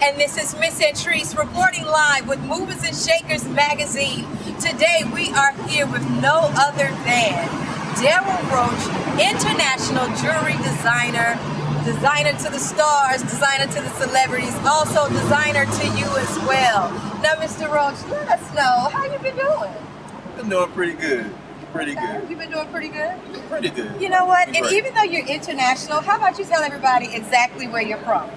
And this is Miss Antrice reporting live with Movers and Shakers magazine. Today we are here with no other than Darrell Roach, international jewelry designer, designer to the stars, designer to the celebrities, also designer to you as well. Now, Mr. Roach, let us know, how you been doing? Been doing pretty good. Pretty Okay. good. You've been doing pretty good? Pretty good. You know what? And Right. even though you're international, how about you tell everybody exactly where you're from?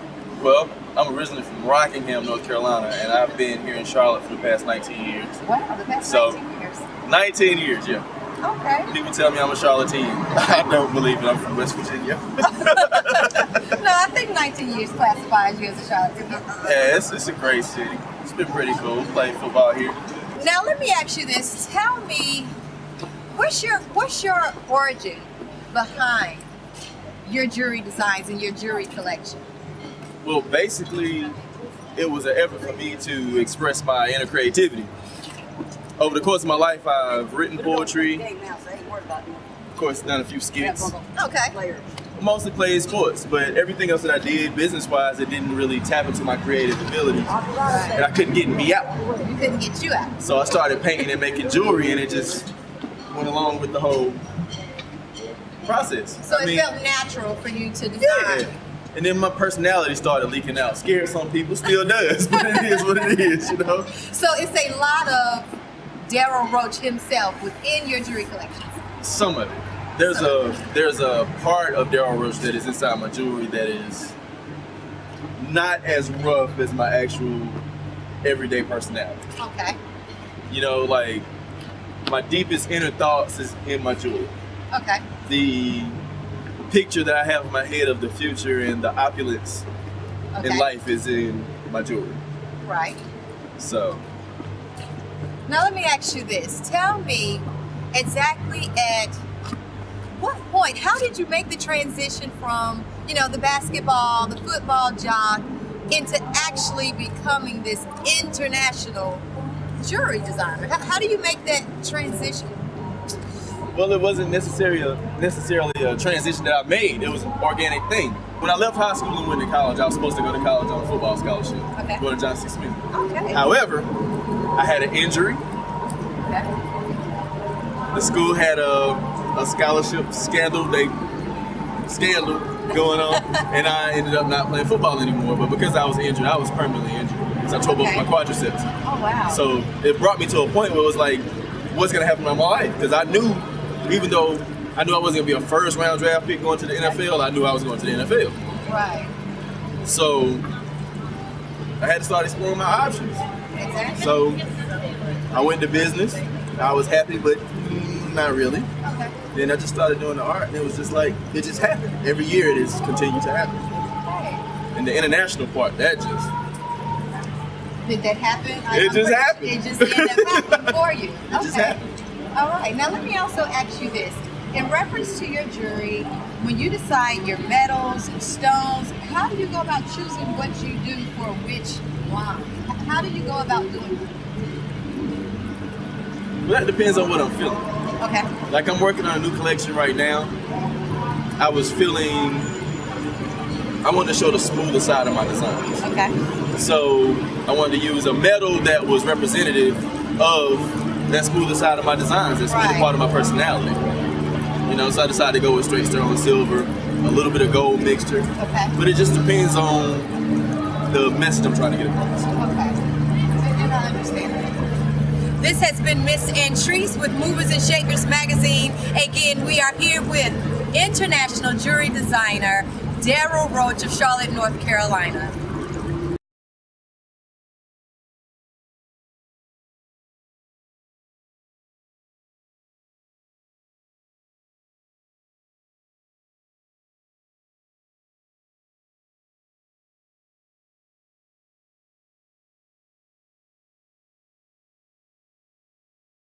Well, I'm originally from Rockingham, North Carolina, and I've been here in Charlotte for the past 19 years. Wow, the past So- 19 years. 19 years, yeah. Okay. People tell me I'm a Charlottean. I don't believe it. I'm from West Virginia. No, I think 19 years classifies you as a Charlatan. Yeah, it's a great city. It's been pretty cool playing football here. Now let me ask you this. Tell me, what's your origin behind your jewelry designs and your jewelry collection? Well, basically, it was an effort for me to express my inner creativity. Over the course of my life, I've written poetry, of course, done a few skits. Okay. Mostly played sports, but everything else that I did business-wise, it didn't really tap into my creative abilities, and I couldn't get me out. You couldn't get you out. So I started painting and making jewelry, and it just went along with the whole process. So I it mean, felt natural for you to design. yeah. And then my personality started leaking out. Scared some people, still does, but it is what it is, you know? So it's a lot of Darrell Roach himself within your jewelry collection. Some of it. There's a part of Darrell Roach that is inside my jewelry that is not as rough as my actual everyday personality. Okay. You know, like my deepest inner thoughts is in my jewelry. Okay. The picture that I have in my head of the future and the opulence Okay. in life is in my jewelry. Right. So, Now let me ask you this. Tell me exactly at what point, how did you make the transition from, the basketball, the football jock, into actually becoming this international jewelry designer? How do you make that transition? well, it wasn't necessarily a transition that I made. It was an organic thing. When I left high school and went to college, I was supposed to go to college on a football scholarship. Okay. Go to Johnson C. Smith. Okay. However, I had an injury. Okay. The school had a scholarship scandal going on, and I ended up not playing football anymore. But because I was injured, I was permanently injured because I tore both my quadriceps. Oh, wow. So it brought me to a point where it was like, what's gonna happen in my life? Because I knew, even though I knew I wasn't gonna be a first round draft pick going to the NFL, I knew I was going to the NFL. Right. So I had to start exploring my options. Exactly. So I went into business. I was happy, but not really. Okay. Then I just started doing the art, and it was just like, it just happened. Every year it has continued to happen. Okay. And the international part, that just, Did that happen? It just happened. It just ended up happening for you. it just happened. All right. Now let me also ask you this. In reference to your jewelry, when you decide your metals and stones, how do you go about choosing what you do for which line? How do you go about doing it? Well, that depends on what I'm feeling. Okay. Like I'm working on a new collection right now. I was feeling, I wanted to show the smoother side of my designs. Okay. So I wanted to use a metal that was representative of that smoother side of my designs, that smoother Right. part of my personality. So I decided to go with straight sterling silver, a little bit of gold mixture. Okay. But it just depends on the message I'm trying to get across. Okay. And I understand that. This has been Miss Antrice with Movers and Shakers magazine. Again, we are here with international jewelry designer Darrell Roach of Charlotte, North Carolina.